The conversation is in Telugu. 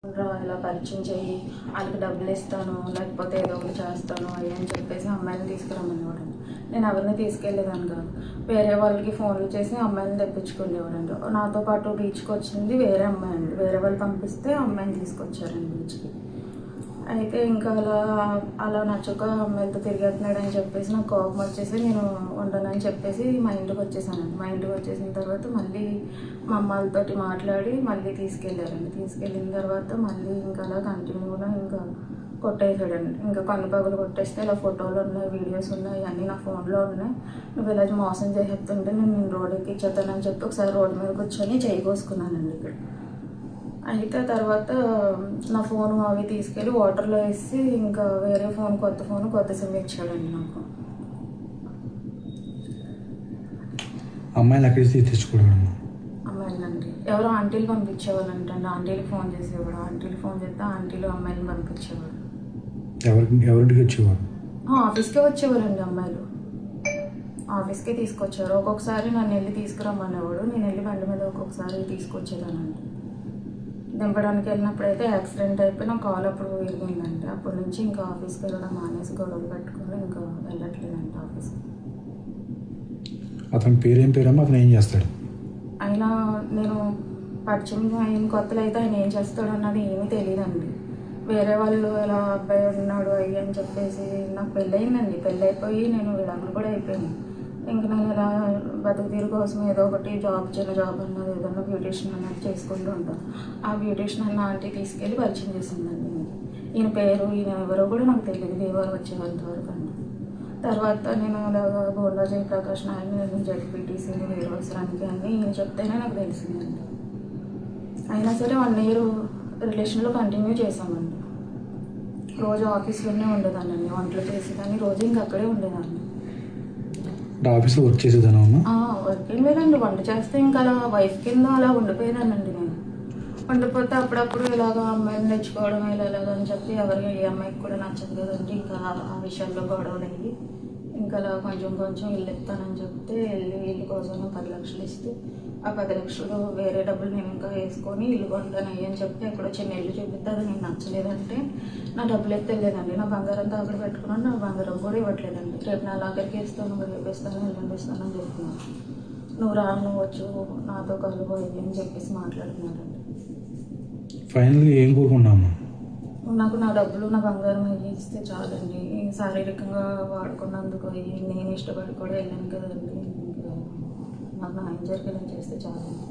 ఇలా పరిచయం చెయ్యి, వాళ్ళకి డబ్బులు ఇస్తాను, లేకపోతే ఏదో ఒకటి చేస్తాను అవి అని చెప్పేసి అమ్మాయిని తీసుకురమ్మనేవాడండి. నేను ఎవరిని తీసుకెళ్ళేదాన్ని కాదు. వేరే వాళ్ళకి ఫోన్లు చేసి అమ్మాయిని తెప్పించుకునేవాడండి. నాతో పాటు బీచ్కి వచ్చింది వేరే అమ్మాయి అండి. వేరే వాళ్ళు పంపిస్తే అమ్మాయిని తీసుకొచ్చారండి బీచ్కి. అయితే ఇంకా అలా నచ్చక అమ్మాయిలతో తిరిగేస్తున్నాడు అని చెప్పేసి నాకు కోపం వచ్చేసి నేను ఉండనని చెప్పేసి మా ఇంటికి వచ్చేసానండి. మా ఇంటికి వచ్చేసిన తర్వాత మళ్ళీ మా అమ్మాయిలతోటి మాట్లాడి మళ్ళీ తీసుకెళ్ళారండి. తీసుకెళ్ళిన తర్వాత మళ్ళీ ఇంకా అలా కంటిన్యూగా ఇంకా కొట్టేసాడండి. ఇంకా కన్ను పగులు కొట్టేస్తే ఇలా ఫోటోలు ఉన్నాయి, వీడియోస్ ఉన్నాయి, అన్నీ నా ఫోన్లో ఉన్నాయి. నువ్వు ఇలా మోసం చేసేస్తుంటే నేను రోడ్డు ఎక్కిచ్చేస్తానని చెప్పి ఒకసారి రోడ్డు మీద కూర్చొని చేయి కోసుకున్నానండి ఇక్కడ. అయితే తర్వాత నా ఫోను అవి తీసుకెళ్ళి వాటర్లో వేసి ఇంకా వేరే ఫోన్ కొత్త సిమ్ ఇచ్చాడండి నాకు. అమ్మాయిలు అక్కడికి తెచ్చుకోవడం అమ్మాయిలండి ఎవరో ఆంటీలు పంపించేవాళ్ళు అంటండి. ఆంటీలకు ఫోన్ చేసేవాడు. ఆంటీలు ఫోన్ చేస్తే ఆంటీలు అమ్మాయిలను పంపించేవాడు. ఎవరింటికి వచ్చేవారు? ఆఫీస్కే వచ్చేవారండి అమ్మాయిలు. ఆఫీస్కే తీసుకొచ్చారు. ఒక్కొక్కసారి నన్ను వెళ్ళి తీసుకురమ్మనేవాడు. నేను వెళ్ళి బండి మీద ఒక్కొక్కసారి తీసుకొచ్చేదానండి. దింపడానికి వెళ్ళినప్పుడు అయితే యాక్సిడెంట్ అయిపోయి నా కాల్ అప్పుడు విరిగిందండి. అప్పటి నుంచి ఇంకా ఆఫీస్కి వెళ్ళడం మానేసి గొడవలు పెట్టుకుని ఇంకా వెళ్ళట్లేదండి ఆఫీస్కి. అతని పేరేం పేరమ్మా? అతను ఏం చేస్తాడు? ఆయన నేను పరిచయం అయిన కొత్తలో అయితే ఆయన ఏం చేస్తాడు అన్నది ఏమీ తెలియదండి. వేరే వాళ్ళు ఇలా అబ్బాయి ఉన్నాడు అయ్యి అని చెప్పేసి నాకు పెళ్ళయిందండి. పెళ్ళైపోయి నేను విడాకులు కూడా అయిపోయాను. ఇంక నేను ఇలా బతుకు తీరు కోసం ఏదో ఒకటి చిన్న జాబ్ అన్నది ఏదన్నా బ్యూటీషియన్ అన్నది చేసుకుంటూ ఉంటాను. ఆ బ్యూటీషియన్ అన్న ఆంటీ తీసుకెళ్ళి పరిచయం చేసిందండి. ఈయన పేరు ఈయన ఎవరో కూడా నాకు తెలియదు దేవారు వచ్చేంత వరకు అండి. తర్వాత నేను ఇలాగా బోండా జయప్రకాష్ నాయుడు, నేను జడ్పీటీసీని వీరవసరానికి అన్నీ ఈయన చెప్తేనే నాకు తెలిసిందండి. అయినా సరే 1 year రిలేషన్లో కంటిన్యూ చేసామండి. రోజు ఆఫీస్లోనే ఉండేదాన్ని, వంటలు చేసేదాన్ని, రోజు ఇంక అక్కడే ఉండేదాన్ని. ఆఫీస్లో వర్క్ చేసేదాన్ని? వర్క్ ఏం లేదండి. వంట చేస్తే ఇంకా అలా వైఫ్ కింద అలా ఉండిపోయేదానండి నేను. ఉండిపోతే అప్పుడప్పుడు ఇలాగ అమ్మాయిని తెచ్చుకోవడం ఇలాగని చెప్పి ఎవరికి ఏ అమ్మాయికి కూడా నచ్చదు కదండి. ఇంకా ఆ విషయాల్లో గొడవలు అయ్యి ఇంకా అలా కొంచెం ఇల్లు ఇస్తానని చెప్తే ఇల్లు కోసం 10 లక్షలు ఇస్తే ఆ 10 లక్షలు వేరే డబ్బులు నేను ఇంకా వేసుకొని ఇల్లు కొంటాను అయ్యి అని చెప్పి ఎక్కడో చిన్న ఇల్లు చూపిస్తే అది నేను నచ్చలేదంటే నా డబ్బులు ఎత్తలేదండి. నా బంగారం అక్కడ పెట్టుకున్నాను, నా బంగారం కూడా ఇవ్వట్లేదండి. రేపు నా లాగరికి ఇస్తాను, రేపు ఇస్తాను, ఎల్లుండి ఇస్తాను అని చెప్తున్నాను. నువ్వు వచ్చు నాతో కలుపోయి అని చెప్పేసి మాట్లాడుతున్నాడండి. ఫైనల్గా ఏం కోరుకున్నాము? నాకు నా డబ్బులు నా బంగారం అయ్యి ఇస్తే చాలండి. శారీరకంగా వాడుకున్నందుకు నేను ఇష్టపడి కూడా వెళ్ళాను కదండి. నాకు న్యాయం జరిగేలా చేస్తే చాలండి.